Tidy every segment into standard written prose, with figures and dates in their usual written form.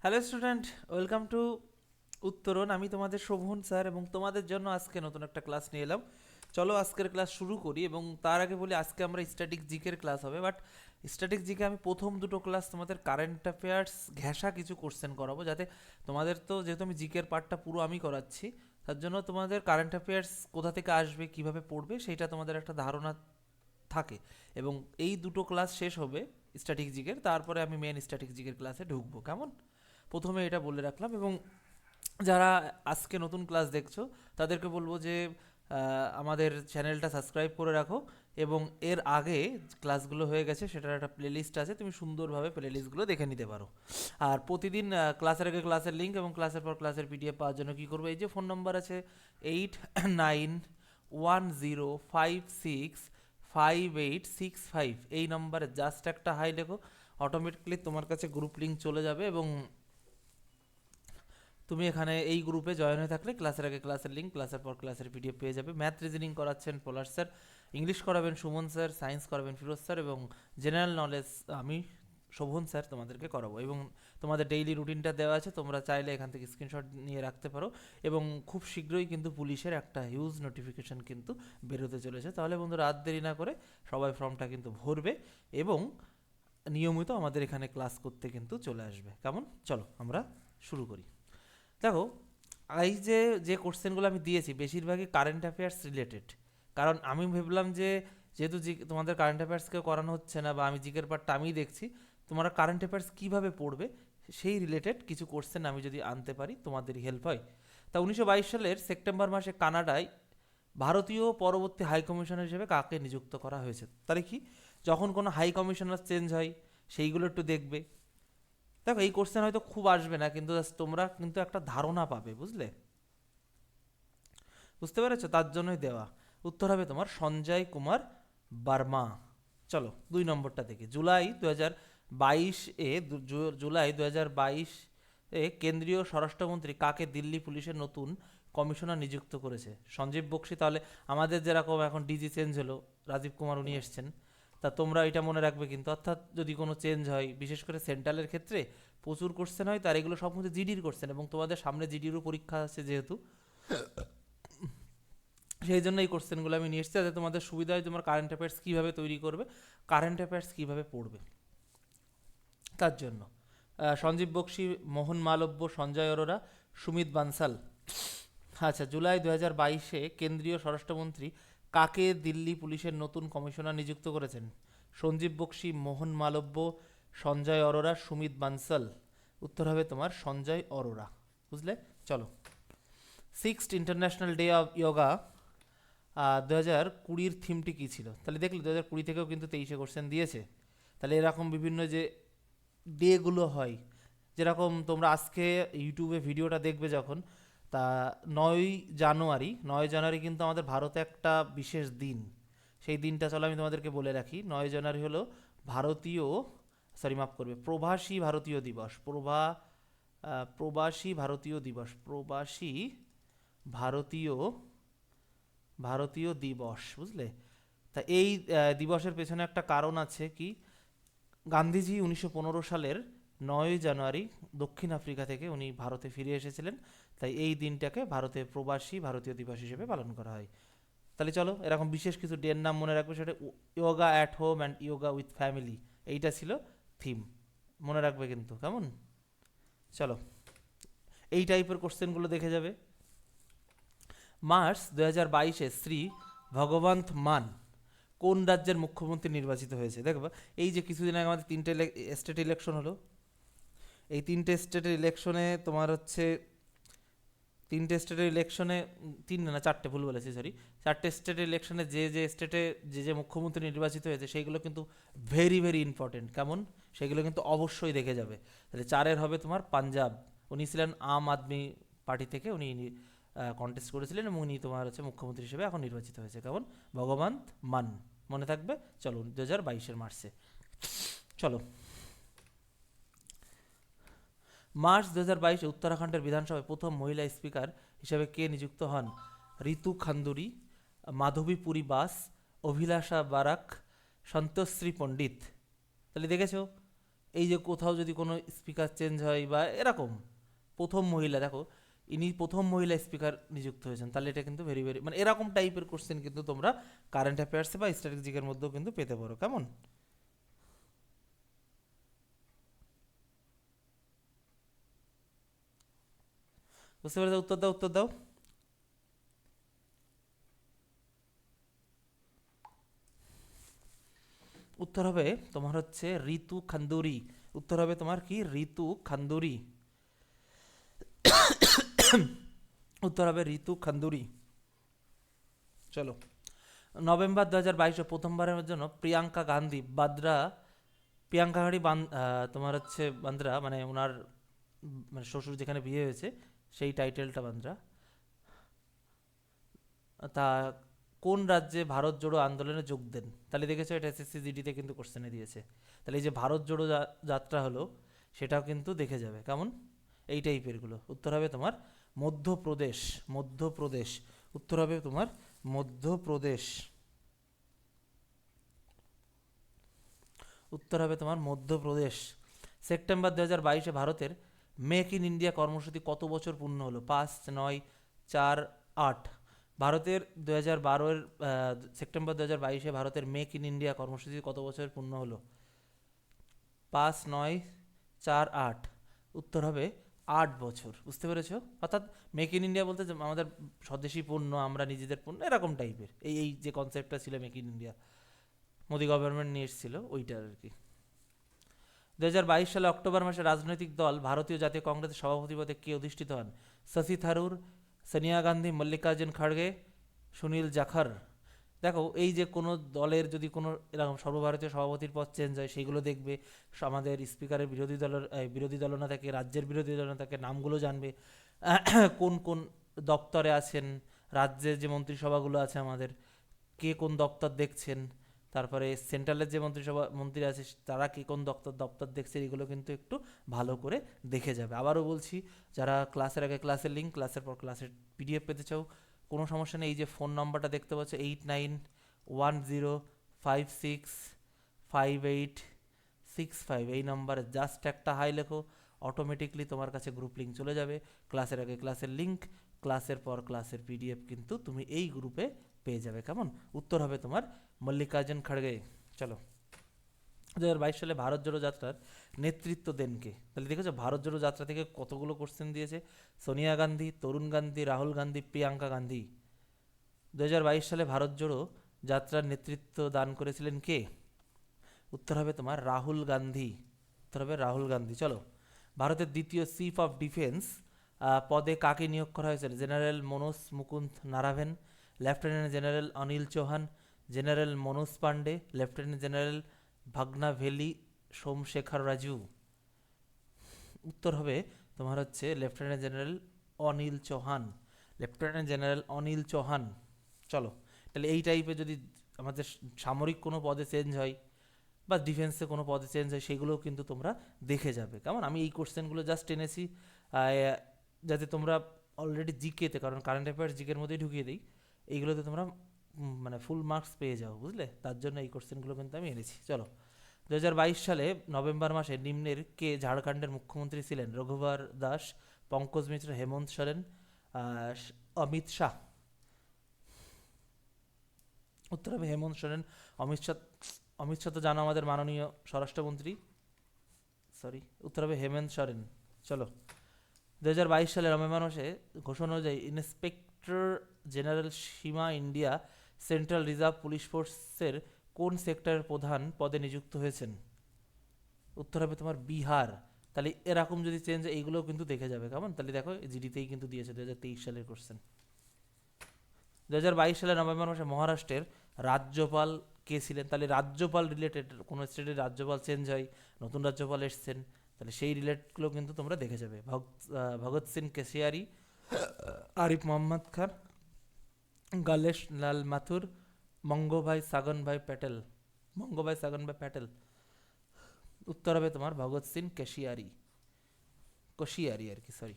Hello student, welcome to উত্তরণ। আমি তোমাদের শোভন স্যার এবং তোমাদের জন্য আজকে নতুন একটা ক্লাস নিয়ে এলাম। চলো আজকের ক্লাস শুরু করি এবং তার আগে বলি আজকে আমরা স্ট্যাটিক জিকের ক্লাস হবে। বাট স্ট্যাটিক জিকে আমি প্রথম দুটো ক্লাস তোমাদের কারেন্ট অ্যাফেয়ার্স ঘেঁষা কিছু কোশ্চেন করাবো, যাতে তোমাদের তো যেহেতু আমি জিকের পার্টটা পুরো আমি করাচ্ছি, তার জন্য তোমাদের কারেন্ট অ্যাফেয়ার্স কোথা থেকে আসবে কিভাবে পড়বে সেইটা তোমাদের একটা ধারণা থাকে। এবং এই দুটো ক্লাস শেষ হবে স্ট্যাটিক জিকের, তারপরে আমি মেন স্ট্যাটিক জিকের ক্লাসে ঢুকবো। কেমন? প্রথমে এটা বলে রাখলাম। এবং যারা আজকে নতুন ক্লাস দেখছো তাদেরকে বলবো যে আমাদের চ্যানেলটা সাবস্ক্রাইব করে রাখো এবং এর আগে ক্লাসগুলো হয়ে গেছে সেটার একটা প্লেলিস্ট আছে, তুমি সুন্দরভাবে প্লেলিস্টগুলো দেখে নিতে পারো। আর প্রতিদিন ক্লাসের আগে ক্লাসের লিঙ্ক এবং ক্লাসের পর ক্লাসের পিডিএফ পাওয়ার জন্য কী করবো, এই যে ফোন নাম্বার আছে 8910565865, এই নাম্বারে জাস্ট একটা হাই লেখো, অটোমেটিকলি তোমার কাছে গ্রুপ লিঙ্ক চলে যাবে এবং তুমি এখানে এই গ্রুপে জয়েন হয়ে থাকলে ক্লাসের আগে ক্লাসের লিঙ্ক, ক্লাসের পর ক্লাসের পিডিএফ পেয়ে যাবে। ম্যাথ রিজনিং করাচ্ছেন পলাশ স্যার, ইংলিশ করাবেন সুমন স্যার, সায়েন্স করাবেন ফিরোজ স্যার এবং জেনারেল নলেজ আমি শোভন স্যার তোমাদেরকে করাবো। এবং তোমাদের ডেইলি রুটিনটা দেওয়া আছে, তোমরা চাইলে এখান থেকে স্ক্রিনশট নিয়ে রাখতে পারো। এবং খুব শীঘ্রই কিন্তু পুলিশের একটা হিউজ নোটিফিকেশন কিন্তু বেরোতে চলেছে। তাহলে বন্ধুরা রাত দেরি না করে সবাই ফর্মটা কিন্তু ভরবে এবং নিয়মিত আমাদের এখানে ক্লাস করতে কিন্তু চলে আসবে। কেমন? চলো আমরা শুরু করি। দেখো, এই যে যে কোশ্চেনগুলো আমি দিয়েছি বেশিরভাগই কারেন্ট অ্যাফেয়ার্স রিলেটেড। কারণ আমি ভাবলাম যে যেহেতু তোমাদের কারেন্ট অ্যাফেয়ার্সকেও করানো হচ্ছে না বা আমি জিকের পার্টটা আমিই দেখছি, তোমরা কারেন্ট অ্যাফেয়ার্স কীভাবে পড়বে সেই রিলেটেড কিছু কোশ্চেন আমি যদি আনতে পারি তোমাদেরই হেল্প হয়। তা 1922 সালের সেপ্টেম্বর মাসে কানাডায় ভারতীয় পরবর্তী হাই কমিশনার হিসেবে কাকে নিযুক্ত করা হয়েছে? তাহলে কি, যখন কোনো হাই কমিশনার চেঞ্জ হয় সেইগুলো একটু দেখবে। দেখো, এই কোশ্চেন হয়তো খুব আসবে না, কিন্তু তোমরা কিন্তু একটা ধারণা পাবে, বুঝলে? বুঝতে পেরেছো? তার জন্যই দেওয়া। উত্তর হবে তোমার সঞ্জয় কুমার বার্মা। চলো 2 নম্বরটা দেখি। জুলাই 2022 এ কেন্দ্রীয় স্বরাষ্ট্রমন্ত্রী কাকে দিল্লি পুলিশের নতুন কমিশনার নিযুক্ত করেছে? সঞ্জীব বক্সি। তাহলে আমাদের যেরকম এখন ডিজি চেঞ্জ হলো, রাজীব কুমার উনি এসছেন, তা তোমরা এটা মনে রাখবে কিন্তু। অর্থাৎ যদি কোনো চেঞ্জ হয়, বিশেষ করে সেন্ট্রালের ক্ষেত্রে প্রচুর কোশ্চেন হয়, তার এগুলো সব মধ্যে জিডির কোশ্চেন এবং তোমাদের সামনে জিডিরও পরীক্ষা আছে যেহেতু, সেই জন্য এই কোশ্চেনগুলো আমি নিয়ে এসেছি যাতে তোমাদের সুবিধা হয় তোমার কারেন্ট অ্যাফেয়ার্স কীভাবে তৈরি করবে, কারেন্ট অ্যাফেয়ার্স কীভাবে পড়বে তার জন্য। সঞ্জীব বক্সি, মোহন মালব্য, সঞ্জয় অরোরা, সুমিত বানসাল। আচ্ছা, জুলাই 2022-এ কেন্দ্রীয় স্বরাষ্ট্রমন্ত্রী কাকে দিল্লি পুলিশের নতুন কমিশনার নিযুক্ত করেছেন? সঞ্জীব বক্সি, মোহন মালব্য, সঞ্জয় অরোরা, সুমিত বানসাল। উত্তর হবে তোমার সঞ্জয় অরোরা। বুঝলে? চলো, sixth international day of yoga 2020-র থিমটি কী ছিল? তাহলে দেখলে 2020 থেকেও কিন্তু 23-এ কোশ্চেন দিয়েছে। তাহলে এরকম বিভিন্ন যে ডেগুলো হয়, যেরকম তোমরা আজকে ইউটিউবে ভিডিওটা দেখবে যখন, তা 9 জানুয়ারি কিন্তু আমাদের ভারতে একটা বিশেষ দিন। সেই দিনটা চলো আমি তোমাদেরকে বলে রাখি। 9 জানুয়ারি হলো ভারতীয়, সরি মাফ করবে, প্রবাসী ভারতীয় দিবস। প্রবাসী ভারতীয় দিবস, প্রবাসী ভারতীয় ভারতীয় দিবস। বুঝলে? তা এই দিবসের পেছনে একটা কারণ আছে কি, গান্ধীজি 1915 সালের 9 জানুয়ারি দক্ষিণ আফ্রিকা থেকে উনি ভারতে ফিরে এসেছিলেন, তাই এই দিনটাকে ভারতে প্রবাসী ভারতীয় দিবস হিসেবে পালন করা হয়। তাহলে চলো এরকম বিশেষ কিছু ডের নাম মনে রাখবে, সেটা yoga at home and yoga with family, এইটা ছিল থিম। মনে রাখবে কিন্তু। কেমন? চলো, এই টাইপের কোশ্চেনগুলো দেখে যাবে। মার্চ 2022-এ শ্রী ভগবন্ত মান কোন রাজ্যের মুখ্যমন্ত্রী নির্বাচিত হয়েছে? দেখবা, এই যে কিছুদিন আগে আমাদের 3টে স্টেট ইলেকশন হলো, এই 3টে স্টেটের ইলেকশনে তোমার হচ্ছে 3টে স্টেটের ইলেকশনে, 3 না 4টে ভুল বলেছি, সরি, 4টে স্টেটের ইলেকশনে যে যে স্টেটে যে যে মুখ্যমন্ত্রী নির্বাচিত হয়েছে সেইগুলো কিন্তু ভেরি ভেরি ইম্পর্টেন্ট। কেমন? সেগুলো কিন্তু অবশ্যই দেখে যাবে। তাহলে 4-এর হবে তোমার পাঞ্জাব, উনি ছিলেন আম আদমি পার্টি থেকে, উনি কন্টেস্ট করেছিলেন এবং উনি তোমার হচ্ছে মুখ্যমন্ত্রী হিসেবে এখন নির্বাচিত হয়েছে। কেমন? ভগবন্ত মান, মনে থাকবে। চলো 2022-এর মার্চে। চলো, মার্চ 2022-এ উত্তরাখণ্ডের বিধানসভায় প্রথম মহিলা স্পিকার হিসেবে কে নিযুক্ত হন? ঋতু খান্দুরি, মাধবী পুরী বাস, অভিলাষা বারাক, সন্তোশ্রী পণ্ডিত। তাহলে দেখেছো এই যে কোথাও যদি কোনো স্পিকার চেঞ্জ হয় বা এরকম, প্রথম মহিলা, দেখো ইনি প্রথম মহিলা স্পিকার নিযুক্ত হয়েছেন, তাহলে এটা কিন্তু ভেরি ভেরি মানে এরকম টাইপের কোশ্চেন কিন্তু তোমরা কারেন্ট অ্যাফেয়ার্সে বা স্ট্র্যাটেজিকের মধ্যেও কিন্তু পেতে পারো। কেমন? বুঝতে পেরেছো? উত্তর দাও, উত্তর দাও। উত্তর হবে তোমার হচ্ছে ঋতু খান্দুরি। উত্তর হবে তোমার কি? ঋতু খান্দুরি। উত্তর হবে ঋতু খান্দুরি। চলো, নভেম্বর 2022 প্রথমবারের জন্য প্রিয়াঙ্কা গান্ধী বাদ্রা, প্রিয়াঙ্কা গান্ধী তোমার হচ্ছে বান্দ্রা, মানে ওনার মানে শ্বশুর যেখানে বিয়ে হয়েছে সেই টাইটেলটা বান্দ্রা, তা কোন রাজ্যে ভারত জোড়ো আন্দোলনে যোগ দেন? তাহলে দেখেছো এটা এসএসসি জিডিতে কিন্তু কোশ্চেনে দিয়েছে। তাহলে এই যে ভারত জোড়ো যাত্রা হলো, সেটাও কিন্তু দেখে যাবে। কেমন? এই টাইপেরগুলো। উত্তর হবে তোমার মধ্যপ্রদেশ। মধ্যপ্রদেশ। উত্তর হবে তোমার মধ্যপ্রদেশ। উত্তর হবে তোমার মধ্যপ্রদেশ। সেপ্টেম্বর 2022 ভারতের মেক ইন ইন্ডিয়া কর্মসূচি কত বছর পূর্ণ হলো? 5, 9, 4, 8। ভারতের 2012-এর সেপ্টেম্বর 2022 ভারতের মেক ইন ইন্ডিয়া কর্মসূচি কত বছর পূর্ণ হলো? 5, 9, 4, 8। উত্তর হবে 8 বছর। বুঝতে পেরেছো? অর্থাৎ মেক ইন ইন্ডিয়া বলতে যে আমাদের স্বদেশি পণ্য, আমরা নিজেদের পণ্য, এরকম টাইপের এই যে কনসেপ্টটা ছিল make in India, Modi government নিয়ে এসেছিল ওইটার আর কি। 2022 সালে অক্টোবর মাসে রাজনৈতিক দল ভারতীয় জাতীয় কংগ্রেসের সভাপতি পদে কে অধিষ্ঠিত হন? শশী থারুর, সোনিয়া গান্ধী, মল্লিকার্জুন খড়গে, সুনীল জাখর। দেখো এই যে কোনো দলের যদি কোনো এরকম সর্বভারতীয় সভাপতির পদ চেঞ্জ হয়, সেইগুলো দেখবে আমাদের স্পিকারের বিরোধী দল না থাকে, রাজ্যের বিরোধী দল না থাকে, নামগুলো জানবে, কোন কোন দপ্তরে আছেন, রাজ্যের যে মন্ত্রিসভাগুলো আছে আমাদের, কে কোন দপ্তর দেখছেন, তারপরে সেন্ট্রালের যে মন্ত্রী আছে তারা কি কোন দপ্তর দেখছে, এগুলো কিন্তু একটু ভালো করে দেখে যাবে। আবারও বলছি, যারা ক্লাসের আগে ক্লাসের লিঙ্ক, ক্লাসের পর ক্লাসের পিডিএফ পেতে চাও, কোনো সমস্যা নেই। এই যে ফোন নাম্বারটা দেখতে পাচ্ছ 8910565865, এই নাম্বারে জাস্ট একটা হাই লেখো, অটোমেটিকলি তোমার কাছে গ্রুপ লিঙ্ক চলে যাবে। ক্লাসের আগে ক্লাসের লিঙ্ক, ক্লাসের পর ক্লাসের পিডিএফ কিন্তু তুমি এই গ্রুপে পেয়ে যাবে। কেমন? উত্তর হবে তোমার মল্লিকার্জুন খড়গে। চলো, 2022 সালে ভারত জোড়ো যাত্রার নেতৃত্ব দেন কে? তাহলে দেখেছো ভারত জোড়ো যাত্রা থেকে কতগুলো কোশ্চেন দিয়েছে। সোনিয়া গান্ধী, তরুণ গান্ধী, রাহুল গান্ধী, প্রিয়াঙ্কা গান্ধী। 2022 সালে ভারত জোড়ো যাত্রার নেতৃত্ব দান করেছিলেন কে? উত্তর হবে তোমার রাহুল গান্ধী। উত্তর হবে রাহুল গান্ধী। চলো, ভারতের দ্বিতীয় চিফ অফ ডিফেন্স পদে কাকে নিয়োগ করা হয়েছিল? General Manoj Mukund Naravane, lieutenant general Anil Chauhan, general Manoj Pande, lieutenant general Bhaganaveli Somashekar Raju. উত্তর হবে তোমার হচ্ছে lieutenant general Anil Chauhan. Lieutenant general Anil Chauhan. চলো, তাহলে এই টাইপের যদি আমাদের সামরিক কোনো পদে চেঞ্জ হয় বা ডিফেন্সে কোনো পদে চেঞ্জ হয়, সেগুলোও কিন্তু তোমরা দেখে যাবে। কেমন? আমি এই কোশ্চেনগুলো জাস্ট এনেছি যাতে তোমরা অলরেডি জিকেতে, কারণ কারেন্ট অ্যাফেয়ার্স জিকের মধ্যেই ঢুকিয়ে দিই, এইগুলোতে তোমরা মানে ফুল মার্কস পেয়ে যাও, বুঝলে? তার জন্য এই কোশ্চেনগুলো কিন্তু আমি এনেছি। চলো, 2022 সালে নভেম্বর মাসে নিম্নের কে ঝাড়খণ্ডের মুখ্যমন্ত্রী ছিলেন? রঘুবার দাস, পঙ্কজ মিশ্র, হেমন্ত সোরেন, অমিত শাহ। উত্তর হবে হেমন্ত সোরেন। অমিত শাহ, অমিত শাহ তো জানো আমাদের মাননীয় স্বরাষ্ট্রমন্ত্রী, সরি, উত্তর হবে হেমন্ত সোরেন। চলো, 2022 সালে নভেম্বর মাসে ঘোষণা অনুযায়ী ইন্সপেক্টর জেনারেল সীমা ইন্ডিয়া সেন্ট্রাল রিজার্ভ পুলিশ ফোর্সের কোন সেক্টরের প্রধান পদে নিযুক্ত হয়েছেন? উত্তর হবে তোমার বিহার। তাহলে এরকম যদি চেঞ্জ, এইগুলোও কিন্তু দেখে যাবে। কেমন? তাহলে দেখো জিডিতেই কিন্তু দিয়েছে 2023 সালের কোশ্চেন। 2022 সালের নভেম্বর মাসে মহারাষ্ট্রের রাজ্যপাল কে ছিলেন? তাহলে রাজ্যপাল রিলেটেড কোনো স্টেটের রাজ্যপাল চেঞ্জ হয়, নতুন রাজ্যপাল এসছেন, তাহলে সেই রিলেটগুলো কিন্তু তোমরা দেখে যাবে। ভগৎ সিং কেশিয়ারি, আরিফ মোহাম্মদ খান, গণেশ লাল মাথুর, মঙ্গভাই সাগনভাই প্যাটেল। মঙ্গভাই সাগনভাই প্যাটেল। উত্তর হবে তোমার ভগৎ সিং কেশিয়ারি, কোশিয়ারি আর কি, সরি।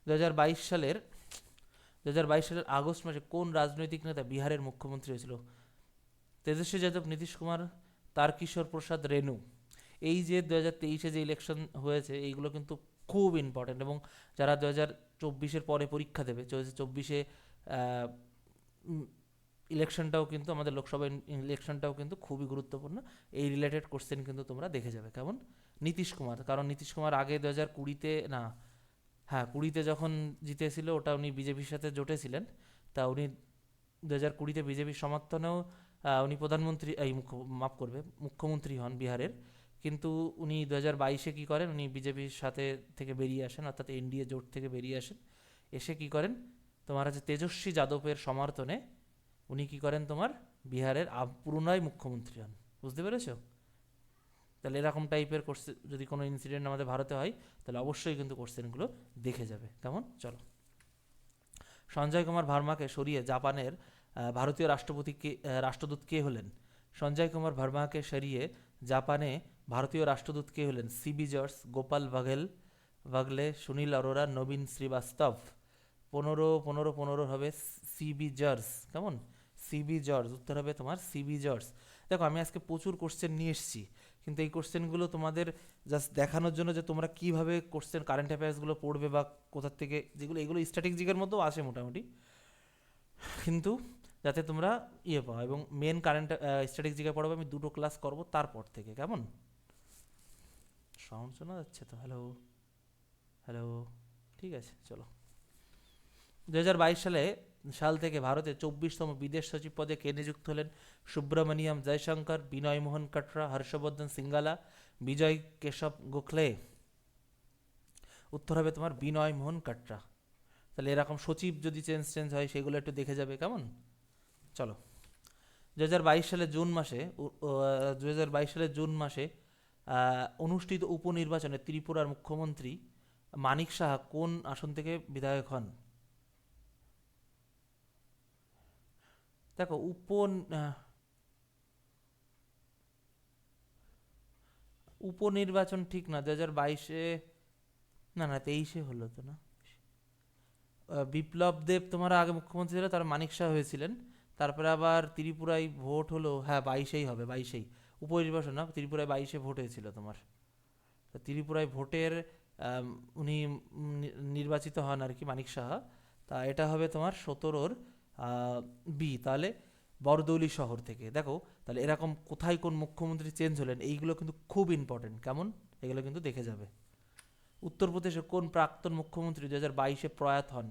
2022 সালের 2022 সালের আগস্ট মাসে কোন রাজনৈতিক নেতা বিহারের মুখ্যমন্ত্রী হয়েছিল? তেজস্বী যাদব, নীতিশ কুমার, তারকিশোর প্রসাদ, রেণু। এই যে 2023-এ যে ইলেকশন হয়েছে এইগুলো কিন্তু খুব ইম্পর্টেন্ট, এবং যারা 2024-এর পরে পরীক্ষা দেবে, 2024-এ ইলেকশনটাও কিন্তু আমাদের লোকসভা ইলেকশনটাও কিন্তু খুবই গুরুত্বপূর্ণ। এই রিলেটেড কোশ্চেন কিন্তু তোমরা দেখে যাবে। কেমন? নীতিশ কুমার, কারণ নীতিশ কুমার আগে 2020-তে না, হ্যাঁ 20-তে যখন জিতেছিল ওটা উনি বিজেপির সাথে জোটেছিলেন, তা উনি 2020-তে বিজেপির সমর্থনেও উনি প্রধানমন্ত্রী মাফ করবে মুখ্যমন্ত্রী হন বিহারের। কিন্তু উনি 2022-এ কী করেন, উনি বিজেপির সাথে থেকে বেরিয়ে আসেন, অর্থাৎ এনডিএ জোট থেকে বেরিয়ে আসেন। এসে কী করেন, তোমার হচ্ছে তেজস্বী যাদবের সমর্থনে উনি কী করেন, তোমার বিহারের পুনরায় মুখ্যমন্ত্রী হন। বুঝতে পেরেছো? তাহলে এরকম টাইপের কোশ্চেন যদি কোনো ইনসিডেন্ট আমাদের ভারতে হয় তাহলে অবশ্যই কিন্তু কোশ্চেনগুলো দেখে যাবে। কেমন? চলো। সঞ্জয় কুমার ভার্মাকে সরিয়ে জাপানের ভারতীয় রাষ্ট্রদূত কে হলেন? সঞ্জয় কুমার ভার্মাকে সরিয়ে জাপানে ভারতীয় রাষ্ট্রদূত কে হলেন? সিবি জর্জ, গোপাল বাগলে, সুনীল অরোরা, নবীন শ্রীবাস্তব। 15 হবে সিবি জর্জ। কেমন? সিবি জর্জ, উত্তর হবে তোমার সিবি জর্জ। দেখো আমি আজকে প্রচুর কোশ্চেন নিয়ে এসেছি, কিন্তু এই কোশ্চেনগুলো তোমাদের জাস্ট দেখানোর জন্য যে তোমরা কীভাবে কোশ্চেন কারেন্ট অ্যাফেয়ার্সগুলো পড়বে বা কোথার থেকে, যেগুলো এগুলো স্ট্র্যাটেজিকের মধ্যেও আসে মোটামুটি, কিন্তু যাতে তোমরা ইয়ে পাও। এবং মেন কারেন্ট স্ট্র্যাটেজিকে পড়াবো আমি 2টো ক্লাস করবো তারপর থেকে। কেমন? সাউন্ড শোনা যাচ্ছে তো? হ্যালো হ্যালো, ঠিক আছে চলো। 2022 সাল থেকে ভারতের 24তম বিদেশ সচিব পদে কে নিযুক্ত হলেন? সুব্রমণিয়াম জয়শঙ্কর, বিনয় মোহন কাটরা, হর্ষবর্ধন সিঙ্গালা, বিজয় কেশব গোখলে। উত্তর হবে তোমার বিনয় মোহন কাটরা। তাহলে এরকম সচিব যদি চেঞ্জ হয় সেগুলো একটু দেখে যাবে। কেমন? চলো। 2022 সালের জুন মাসে অনুষ্ঠিত উপনির্বাচনে ত্রিপুরার মুখ্যমন্ত্রী মানিক সাহা কোন আসন থেকে বিধায়ক হন? দেখো উপনির্বাচন ঠিক না, 2022-এ, না না 23-এ হলো তো না। বিপ্লব দেব তোমার আগে মুখ্যমন্ত্রী ছিল, তার মানিক শাহ হয়েছিলেন, তারপরে আবার ত্রিপুরায় ভোট হলো, হ্যাঁ 22-এই হবে, 22-এই উপনির্বাচন না, ত্রিপুরায় 22-এ ভোট হয়েছিল তোমার। তো ত্রিপুরায় ভোটের উনি নির্বাচিত হন আর কি, মানিক সাহা। তা এটা হবে তোমার 17-র বি, তাহলে বরদৌলি শহর থেকে। দেখো তাহলে এরকম কোথায় কোন মুখ্যমন্ত্রী চেঞ্জ হলেন এইগুলো কিন্তু খুব ইম্পর্টেন্ট। কেমন? এগুলো কিন্তু দেখে যাবে। উত্তরপ্রদেশের কোন প্রাক্তন মুখ্যমন্ত্রী 2022-এ প্রয়াত হন?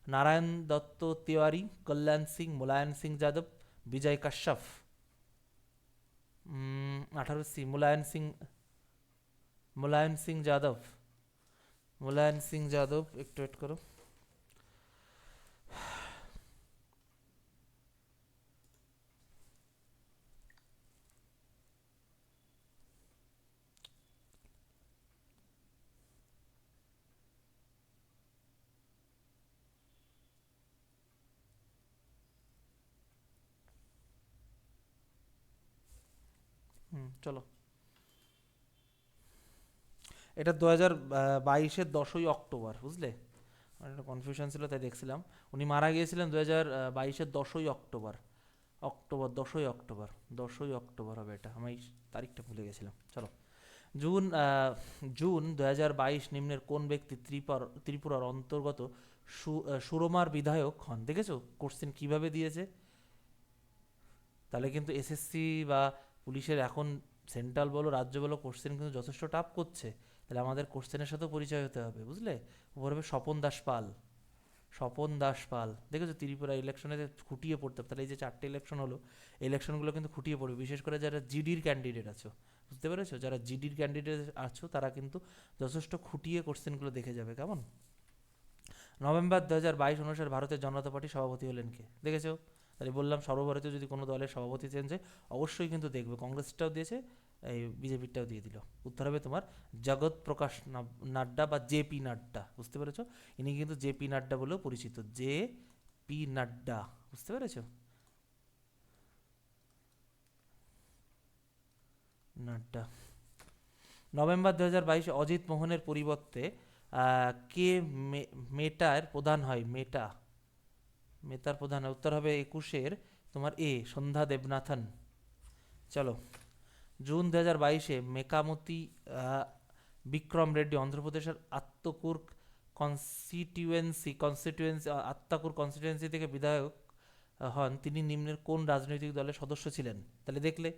নারায়ণ দত্ত তিওয়ারি, কল্যাণ সিং, মুলায়ম সিং যাদব, বিজয় কাশ্যপ। 18 মুলায়ম সিং যাদব। মুলায়ম সিং যাদব, একটু ওয়েট করো। চলো। এটা 2022-এর 10ই অক্টোবর, বুঝলে? আমার একটা কনফিউশন ছিল তাই দেখছিলাম। উনি মারা গিয়েছিলেন 2022-এর 10ই অক্টোবর। 10ই অক্টোবর হবে এটা, আমি তারিখটা ভুলে গেছিলাম। চলো। জুন 2022 নিম্নের কোন ব্যক্তি ত্রিপুরার অন্তর্গত সুরমার বিধায়ক হন? দেখেছো কোশ্চেন কিভাবে দিয়েছে? তাহলে কিন্তু এসএসসি বা পুলিশের এখন সেন্ট্রাল বলো রাজ্য বলো কোশ্চেন কিন্তু যথেষ্ট টাফ করছে। তাহলে আমাদের কোশ্চেনের সাথেও পরিচয় হতে হবে, বুঝলে? উপর হবে স্বপন দাস পাল। স্বপন দাস পাল, দেখেছো ত্রিপুরা ইলেকশনে খুঁটিয়ে পড়তে হবে। তাহলে এই যে 4টে ইলেকশন হলো, এই ইলেকশনগুলো কিন্তু খুঁটিয়ে পড়বে, বিশেষ করে যারা জিডির ক্যান্ডিডেট আছো। বুঝতে পেরেছো? যারা জিডির ক্যান্ডিডেট আছো তারা কিন্তু যথেষ্ট খুঁটিয়ে কোশ্চেনগুলো দেখে যাবে। কেমন? নভেম্বর 2022 অনুসারে ভারতের জনতা পার্টি সভাপতি হলেন কে? দেখেছো? তাহলে বললাম সর্বভারতীয় যদি কোনো দলের সভাপতি চেঞ্জ হয় অবশ্যই কিন্তু দেখবে। কংগ্রেসটাও দিয়েছে, এই বিজেপিটাও দিয়ে দিল। উত্তর হবে তোমার জগৎ প্রকাশ নাড্ডা বা জেপি নাড্ডা। বুঝতে পেরেছো? ইনি কিন্তু জেপি নাড্ডা বলেও পরিচিত, জেপি নাড্ডা। বুঝতে পেরেছো? নাড্ডা। নভেম্বর 2022-এ অজিত মোহনের পরিবর্তে কে মেটার প্রধান হয়? মেতার প্রধান, উত্তর হবে 21-এর তোমার সন্ধ্যা দেবনাথন। চলো। জুন 2022-এ মেকামতি বিক্রম রেড্ডি অন্ধ্রপ্রদেশের আত্তাকুর কনস্টিটুয়েন্সি থেকে বিধায়ক হন। তিনি নিম্নের কোন রাজনৈতিক দলের সদস্য ছিলেন? তাহলে দেখলে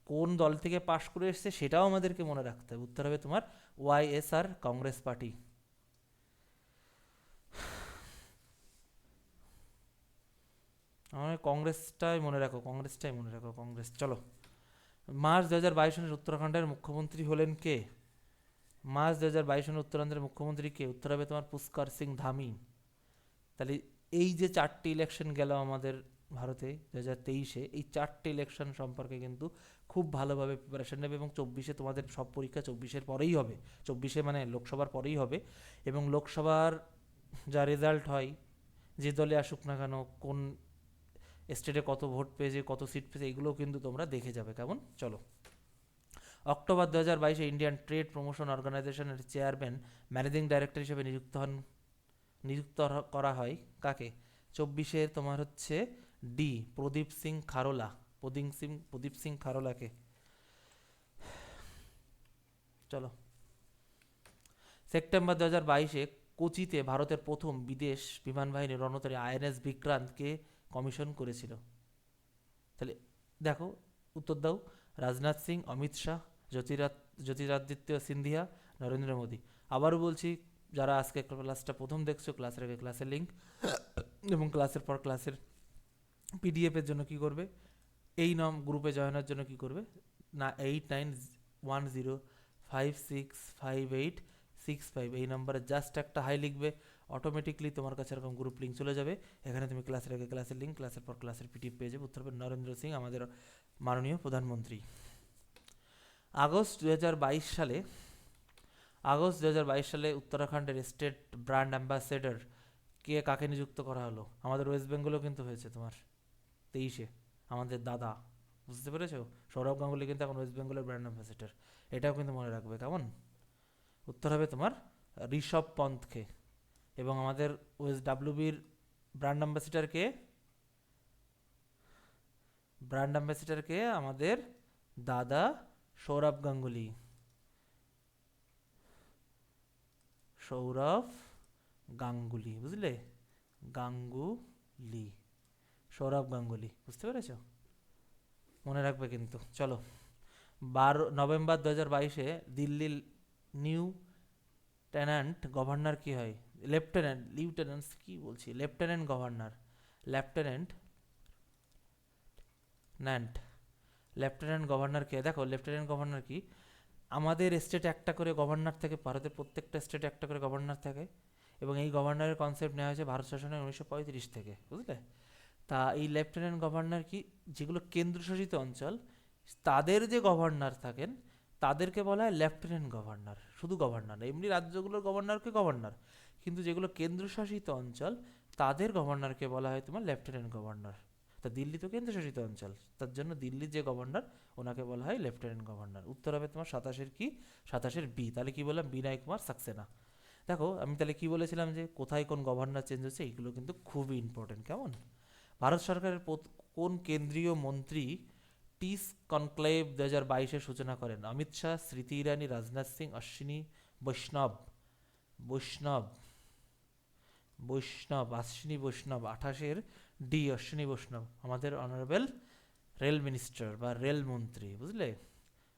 কোন দল থেকে পাশ করে এসছে সেটাও আমাদেরকে মনে রাখতে হবে। উত্তর হবে তোমার ওয়াইএসআর, কংগ্রেস পার্টি। আমার কংগ্রেসটাই মনে রাখো, কংগ্রেসটাই মনে রাখো, কংগ্রেস। চলো, মার্চ 2022 সনের উত্তরাখণ্ডের মুখ্যমন্ত্রী হলেন কে? মার্চ 2022 সনের উত্তরাখণ্ডের মুখ্যমন্ত্রী কে? উত্তর হবে তোমার পুষ্কর সিং ধামি। তাহলে এই যে 4টে ইলেকশন গেল আমাদের ভারতে 2023-এ, এই 4টে ইলেকশন সম্পর্কে কিন্তু খুব ভালোভাবে প্রিপারেশন নেবে। এবং 24-এ তোমাদের সব পরীক্ষা 24-এর পরেই হবে, 24-এ মানে লোকসভার পরেই হবে। এবং লোকসভার যা রেজাল্ট হয়, যে দলে আসুক না কেন, কোন স্টেটে কত ভোট পেয়েছে, কত সিট পেয়েছে, এগুলোও কিন্তু তোমরা দেখে যাবে। কেমন? চলো, অক্টোবর 2022-এ ইন্ডিয়ান ট্রেড প্রমোশন অর্গানাইজেশনের চেয়ারম্যান ম্যানেজিং ডাইরেক্টর হিসেবে নিযুক্ত করা হয় কাকে? 24-এ তোমার হচ্ছে ডি, প্রদীপ সিং খারোলা। প্রদীপ সিং খারোলাকে। চলো, সেপ্টেম্বর 2022-এ কোচিতে ভারতের প্রথম বিদেশ বিমান বাহিনীর রণতরী আইএনএস বিক্রান্তকে কমিশন করেছিল। তাহলে দেখো, উত্তর দাও। রাজনাথ সিং, অমিত শাহ, জ্যোতিরাদিত্য সিন্ধিয়া, নরেন্দ্র মোদী। আবারও বলছি, যারা আজকে ক্লাসটা প্রথম দেখছো, ক্লাসের আগে ক্লাসের লিঙ্ক এবং ক্লাসের পর ক্লাসের পিডিএফের জন্য কি করবে, এই গ্রুপে জয়েনের জন্য কি করবে না, 8910565865 এই নম্বরে জাস্ট একটা হাই লিখবে, অটোমেটিকলি তোমার কাছে এরকম গ্রুপ লিঙ্ক চলে যাবে। এখানে তুমি ক্লাসের আগে ক্লাসের লিঙ্ক, ক্লাসের পর ক্লাসের পিডিএফ পেয়ে যাবে। উত্তর হবে নরেন্দ্র সিং, আমাদের মাননীয় প্রধানমন্ত্রী। আগস্ট 2022 সালে উত্তরাখণ্ডের স্টেট ব্র্যান্ড অ্যাম্বাসেডর কাকে নিযুক্ত করা হলো? আমাদের ওয়েস্ট বেঙ্গলেও কিন্তু হয়েছে তোমার 23-এ, আমাদের দাদা, বুঝতে পেরেছো? সৌরভ গাঙ্গুলি কিন্তু এখন ওয়েস্ট বেঙ্গলের ব্র্যান্ড অ্যাম্বাসেডর, এটাও কিন্তু মনে রাখবে। কেমন? উত্তর হবে তোমার ঋষভ পন্থকে। এবং আমাদের ওয়েস্ট ডাব্লিউবির ব্র্যান্ড অ্যাম্বাসেডারকে আমাদের দাদা সৌরভ গাঙ্গুলি। বুঝলে? সৌরভ গাঙ্গুলি, বুঝতে পেরেছো? মনে রাখবে কিন্তু। চলো, নভেম্বর 2022-এ দিল্লির নিউ টেন্যান্ট গভর্নর কি হয়? লেফটেন্যান্ট গভর্নর কে? দেখো, লেফটেন্যান্ট গভর্নর কি, আমাদের স্টেটে একটা করে গভর্নর থাকে, ভারতের প্রত্যেকটা স্টেটে একটা করে গভর্নর থাকে। এবং এই গভর্নরের কনসেপ্ট নেওয়া হয়েছে ভারত শাসনের 1935 থেকে, বুঝলে? তা এই লেফটেন্যান্ট গভর্নর কি, যেগুলো কেন্দ্রশাসিত অঞ্চল, তাদের যে গভর্নর থাকেন তাদেরকে বলা হয় লেফটেন্যান্ট গভর্নর। শুধু গভর্নর, এমনি রাজ্যগুলোর গভর্নরকে গভর্নর, কিন্তু যেগুলো কেন্দ্রশাসিত অঞ্চল তাদের গভর্নরকে বলা হয় তোমার লেফটেন্যান্ট গভর্নর। তা দিল্লি তো কেন্দ্রশাসিত অঞ্চল, তার জন্য দিল্লির যে গভর্নর ওনাকে বলা হয় লেফটেন্যান্ট গভর্নর। উত্তর হবে তোমার 27-এর বি। তাহলে কি বললাম? বিনয় কুমার সাক্সেনা। দেখো, আমি তাহলে কি বলেছিলাম যে কোথায় কোন গভর্নর চেঞ্জ হচ্ছে, এইগুলো কিন্তু খুবই ইম্পর্টেন্ট। কেমন? ভারত সরকারের কোন কেন্দ্রীয় মন্ত্রী পিস কনক্লেভ 2022-এর সূচনা করেন? অমিত শাহ, স্মৃতি ইরানি, রাজনাথ সিং, অশ্বিনী বৈষ্ণব। অশ্বিনী বৈষ্ণব। 28-এর ডি, অশ্বিনী বৈষ্ণব, আমাদের অনারেবল রেল মিনিস্টার বা রেল মন্ত্রী, বুঝলে?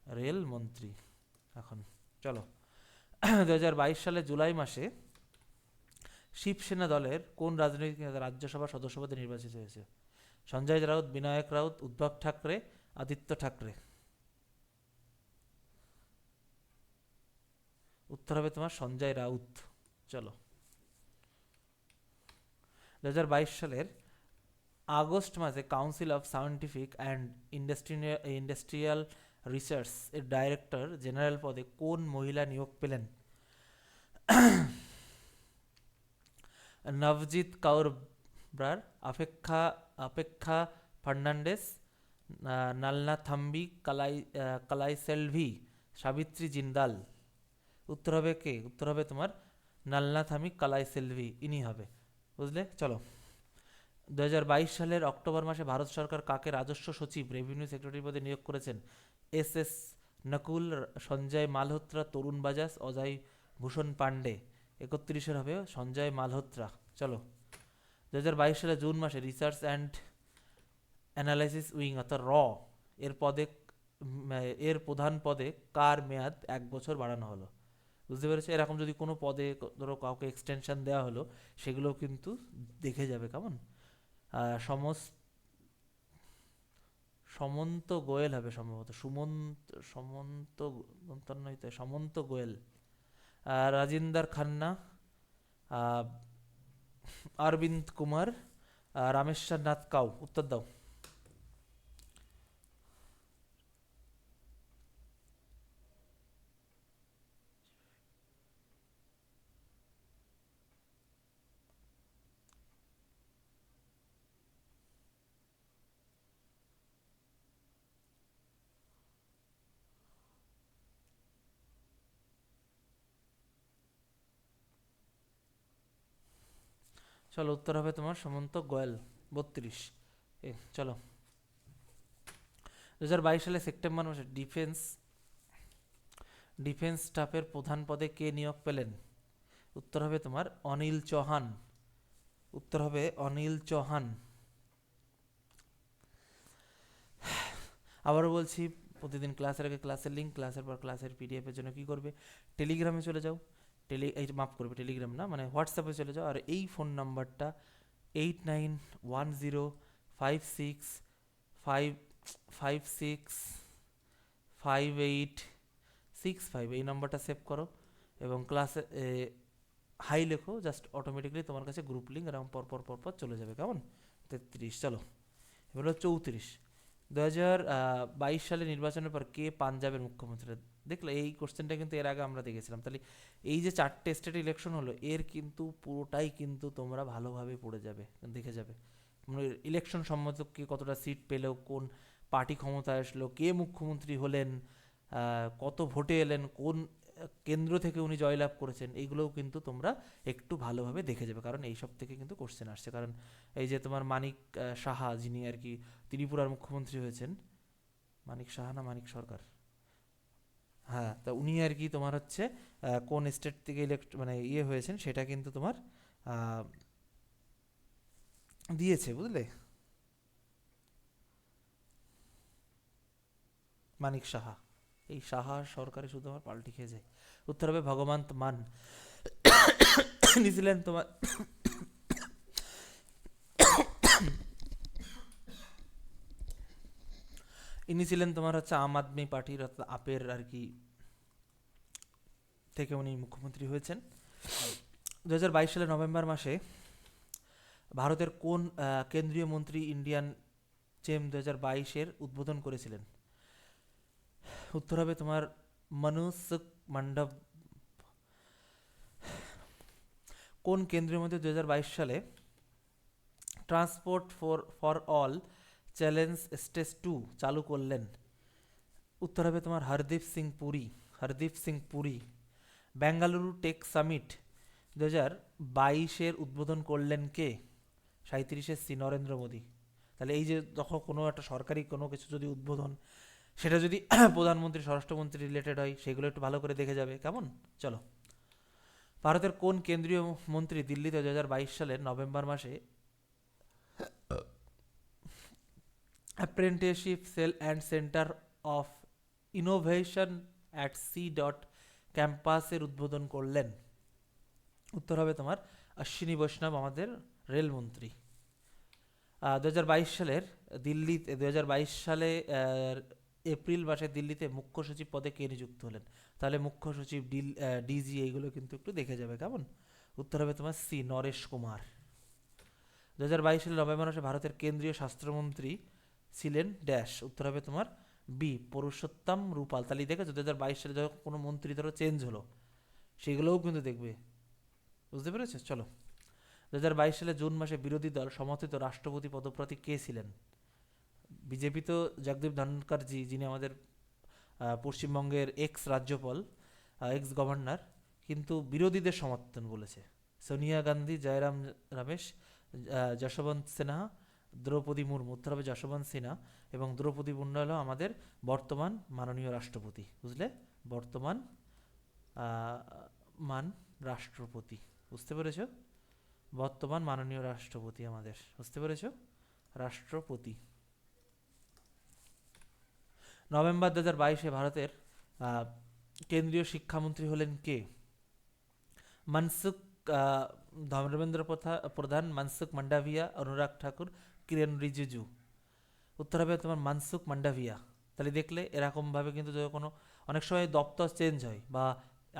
রেল মন্ত্রী। এখন চলো, 2022 সালে জুলাই মাসে শিবসেনা দলের কোন রাজনৈতিক নেতা রাজ্যসভার সদস্য পদে নির্বাচিত হয়েছে? সঞ্জয় রাউত, বিনায়ক রাউত, উদ্ধব ঠাকরে, আদিত্য ঠাকরে। উত্তর হবে তোমার সঞ্জয় রাউত। চলো, 2022 সালের আগস্ট মাসে council of scientific and industrial research এর ডাইরেক্টর জেনারেল পদে কোন মহিলা নিয়োগ পেলেন? নবজিৎ কাউর ব্রার, অপেক্ষা ফার্নান্ডেস, নালনাথাম্বি কালাইসেলভি, সাবিত্রী জিন্দাল। উত্তর হবে কে? উত্তর হবে তোমার নালনাথাম্বি কালাইসেলভি, ইনি হবে, বুঝলে? চলো, সালের অক্টোবর মাসে ভারত সরকার কাকে রাজস্ব সচিব রেভিনিউ সেক্রেটারি পদে নিয়োগ করেছেন? এস নকুল, সঞ্জয় মালহোত্রা, তরুণ বাজাজ, অজয় ভূষণ পান্ডে। 31 হবে সঞ্জয় মালহোত্রা। চলো, 2022 সালে জুন মাসে রিসার্চ অ্যান্ড অ্যানালাইসিস উইং অর্থাৎ এর পদে এর প্রধান পদে কার মেয়াদ 1 বছর বাড়ানো হলো? বুঝতে পেরেছো? এরকম যদি কোনো পদে ধরো কাউকে এক্সটেনশন দেওয়া হলো, সেগুলোও কিন্তু দেখে যাবে। কেমন? সমস্ত সমন্ত গোয়েল হবে সম্ভবত, সমন্ত নয়তো সমন্ত গোয়েল। রাজিন্দর খান্না, আহ, অরবিন্দ কুমার, রামেশ্বর নাথ কাউ। উত্তর দাও। চলো, উত্তর হবে তোমার সমন্ত গোয়েল। 32। চলো, 2022 সালে সেপ্টেম্বর মাসে ডিফেন্স স্টাফের প্রধান পদে কে নিয়োগ পেলেন? উত্তর হবে তোমার অনিল চৌহান। উত্তর হবে অনিল চৌহান। আবারও বলছি, প্রতিদিন ক্লাসের আগে ক্লাসের লিঙ্ক, ক্লাসের পর ক্লাসের পিডিএফ এর জন্য কি করবে? টেলিগ্রামে চলে যাও। মাফ করবে, টেলিগ্রাম না, মানে হোয়াটসঅ্যাপে চলে যাও। আর এই ফোন নাম্বারটা 8910565865, এই নাম্বারটা সেভ করো এবং ক্লাসে হাই লেখো। জাস্ট অটোমেটিকলি তোমার কাছে গ্রুপ লিঙ্ক এরকম পর চলে যাবে। কেমন? 33। চলো, এবার হলো 34। 2022 সালে নির্বাচনের পর কে পাঞ্জাবের মুখ্যমন্ত্রী? দেখলে এই কোশ্চেনটা কিন্তু এর আগে আমরা দেখেছিলাম। তাহলে এই যে 4টে স্টেট ইলেকশন হলো, এর কিন্তু পুরোটাই কিন্তু তোমরা ভালোভাবে পড়ে যাবে, দেখে যাবে। মানে ইলেকশন সম্মত কে কতটা সিট পেলো, কোন পার্টি ক্ষমতায় আসলো, কে মুখ্যমন্ত্রী হলেন, কত ভোটে এলেন, কোন কেন্দ্র থেকে উনি জয়লাভ করেছেন, এইগুলোও কিন্তু তোমরা একটু ভালোভাবে দেখে যাবে। কারণ এই সব থেকে কিন্তু কোশ্চেন আসছে। কারণ এই যে তোমার মানিক সাহা, যিনি আর কি ত্রিপুরার মুখ্যমন্ত্রী হয়েছেন, মানিক সাহা না মানিক সরকার, হ্যাঁ, তা উনি আর কি তোমার হচ্ছে কোন স্টেট থেকে মানে হয়েছেন, সেটা কিন্তু তোমার আহ, দিয়েছে, বুঝলে? মানিক সাহা। এই সাহা সরকারে শুধু আমার পাল্টি খেয়ে যায়। উত্তর হবে ভগবন্ত মান। নিউজিল্যান্ড তোমার ইনি ছিলেন তোমার হচ্ছে আম আদমি পার্টির অর্থাৎ আপের আর কি থেকে উনি মুখ্যমন্ত্রী হয়েছেন। 2022 সালের নভেম্বর মাসে ভারতের কোন কেন্দ্রীয় মন্ত্রী ইন্ডিয়ান চেম 2022-এর উদ্বোধন করেছিলেন? উত্তর হবে তোমার মনুসুখ মান্ডব। কোন কেন্দ্রীয় মন্ত্রী 2022 সালে transport for all challenge stage 2 চালু করলেন? উত্তর হবে তোমার হরদীপ সিং পুরী। বেঙ্গালুরু টেক সামিট 2022-এর উদ্বোধন করলেন কে? 37 নরেন্দ্র মোদী। তাহলে এই যে যখন কোনো একটা সরকারি কোনো কিছু যদি উদ্বোধন, সেটা যদি প্রধানমন্ত্রী স্বরাষ্ট্রমন্ত্রী রিলেটেড হয়, সেগুলো একটু ভালো করে দেখে যাবে। কেমন? চলো, ভারতের কোন কেন্দ্রীয় মন্ত্রী দিল্লিতে 2022 সালের নভেম্বর মাসে apprenticeship cell and centre of innovation at C DOT ক্যাম্পাসের উদ্বোধন করলেন? উত্তর হবে তোমার অশ্বিনী বৈষ্ণব, আমাদের রেলমন্ত্রী। 2022 সালে এপ্রিল মাসে দিল্লিতে মুখ্য সচিব পদে কে নিযুক্ত হলেন? তাহলে মুখ্য সচিব, ডিজি, এইগুলো কিন্তু একটু দেখে যাবে। কেমন? উত্তর হবে তোমার সি নরেশ কুমার। 2022 সালের নভেম্বর মাসে ভারতের কেন্দ্রীয় স্বাস্থ্যমন্ত্রী ছিলেন ড্যাশ? উত্তর হবে তোমার বি পুরুষোত্তম রূপাল। তাহলে দেখেছো 2022 সালে যখন কোনো মন্ত্রী ধরো চেঞ্জ হলো, সেগুলোও কিন্তু দেখবে। বুঝতে পেরেছো? চলো, 2022 সালে জুন মাসে বিরোধী দল সমর্থিত রাষ্ট্রপতি পদপ্রার্থী কে ছিলেন? বিজেপি তো জগদীপ ধনকরজি, যিনি আমাদের পশ্চিমবঙ্গের এক্স রাজ্যপাল, এক্স গভর্নর, কিন্তু বিরোধীদের সমর্থন বলেছে। সোনিয়া গান্ধী, জয়রাম রমেশ, যশবন্ত সিনহা, দ্রৌপদী মুর্মু, উত্তর হবে যশবন্ত সিনহা, এবং দ্রৌপদী মুর্মু হলো আমাদের বর্তমান মাননীয় রাষ্ট্রপতি, বুঝলে, বর্তমান মান রাষ্ট্রপতি, বুঝতে পেরেছো, বর্তমান মাননীয় রাষ্ট্রপতি আমাদের, বুঝতে পেরেছো, রাষ্ট্রপতি। নভেম্বর 2022-এ ভারতের কেন্দ্রীয় শিক্ষামন্ত্রী হলেন কে? মনসুখ ধর্মেন্দ্র প্রধান, মনসুখ মান্ডাভিয়া, অনুরাগ ঠাকুর, কিরেন রিজিজু। উত্তর হবে তোমার মনসুখ মান্ডাভিয়া। তাহলে দেখলে এরকমভাবে কিন্তু কোনো অনেক সময় দপ্তর চেঞ্জ হয়, বা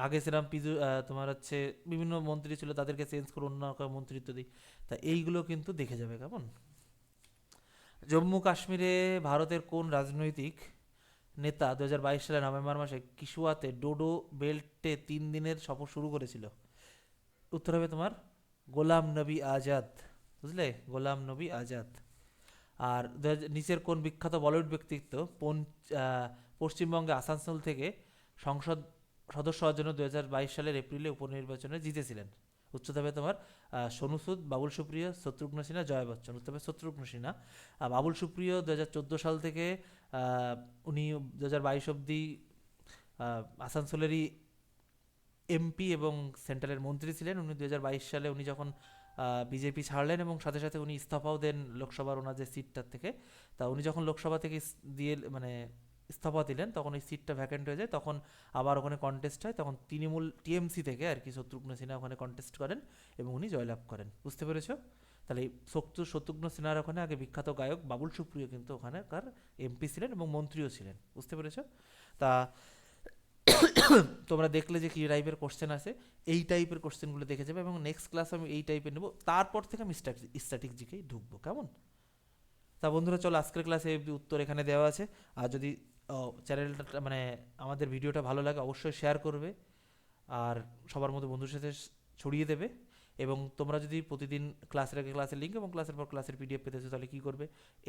আগে সেরকম তোমার হচ্ছে বিভিন্ন মন্ত্রী ছিল, তাদেরকে চেঞ্জ করে অন্য মন্ত্রিত্ব দিই, তা এইগুলো কিন্তু দেখে যাবে কেমন। জম্মু কাশ্মীরে ভারতের কোন রাজনৈতিক নেতা 2022 সালে নভেম্বর মাসে কিশুয়াতে ডোডো বেল্টে 3 দিনের সফর শুরু করেছিল? উত্তর হবে তোমার গোলাম নবী আজাদ, বুঝলে, গোলাম নবী আজাদ। আর নিচের কোন বিখ্যাত বলিউড ব্যক্তিত্ব পশ্চিমবঙ্গে আসানসোল থেকে সংসদ সদস্য হওয়ার জন্য 2022 সালের এপ্রিলে উপনির্বাচনে জিতেছিলেন? উচ্চতা হবে তোমার সোনু সুদ, বাবুল সুপ্রিয়, শত্রুঘ্ন সিনহা, জয়া বচ্চন। উত্তর হবে শত্রুঘ্ন সিনহা। বাবুল সুপ্রিয় 2014 সাল থেকে উনি 2022 অবধি আসানসোলেরই এমপি এবং সেন্ট্রালের মন্ত্রী ছিলেন। উনি 2022 সালে উনি যখন বিজেপি ছাড়লেন এবং সাথে সাথে উনি ইস্তফাও দেন লোকসভার ওনার যে সিটটার থেকে, তা উনি যখন লোকসভা থেকে দিয়ে মানে ইস্তফা দিলেন তখন ওই সিটটা ভ্যাকেন্ট হয়ে যায়, তখন আবার ওখানে কন্টেস্ট হয়, তখন তৃণমূল টিএমসি থেকে আর কি শত্রুঘ্ন সিনহা ওখানে কন্টেস্ট করেন এবং উনি জয়লাভ করেন, বুঝতে পেরেছো। তাহলে এই শত্রুঘ্ন সিনহার ওখানে আগে বিখ্যাত গায়ক বাবুল সুপ্রিয় কিন্তু ওখানেকার এমপি ছিলেন এবং মন্ত্রীও ছিলেন, বুঝতে পেরেছো। তা তোমরা দেখলে যে কী টাইপের কোশ্চেন আছে, এই টাইপের কোশ্চেনগুলো দেখে যাবে, এবং নেক্সট ক্লাস আমি এই টাইপের নেবো, তারপর থেকে আমি স্ট্যাটিক জিকেই ঢুকবো, কেমন। তা বন্ধুরা চলো, আজকের ক্লাসে উত্তর এখানে দেওয়া আছে। আর যদি চ্যানেলটা মানে আমাদের ভিডিওটা ভালো লাগে অবশ্যই শেয়ার করবে, আর সবার মধ্যে বন্ধুর সাথে ছড়িয়ে দেবে। এবং তোমরা যদি প্রতিদিন ক্লাসের আগে ক্লাসের লিঙ্ক এবং ক্লাসের পর ক্লাসের পিডিএফ পেতে চাও, তাহলে কী করবে,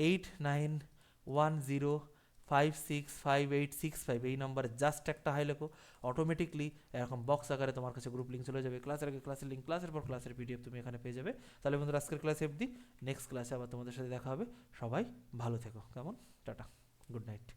8910565865 এই নম্বরে জাস্ট একটা হাই লেখো, অটোমেটিকলি এরকম বক্স আকারে তোমার কাছে গ্রুপ লিঙ্ক চলে যাবে, ক্লাসের আগে ক্লাসের লিঙ্ক, ক্লাসের পর ক্লাসের পিডিএফ তুমি এখানে পেয়ে যাবে। তাহলে বন্ধুরা আজকের ক্লাসে অবধি, নেক্সট ক্লাসে আবার তোমাদের সাথে দেখা হবে। সবাই ভালো থেকো, কেমন, টাটা, গুড নাইট।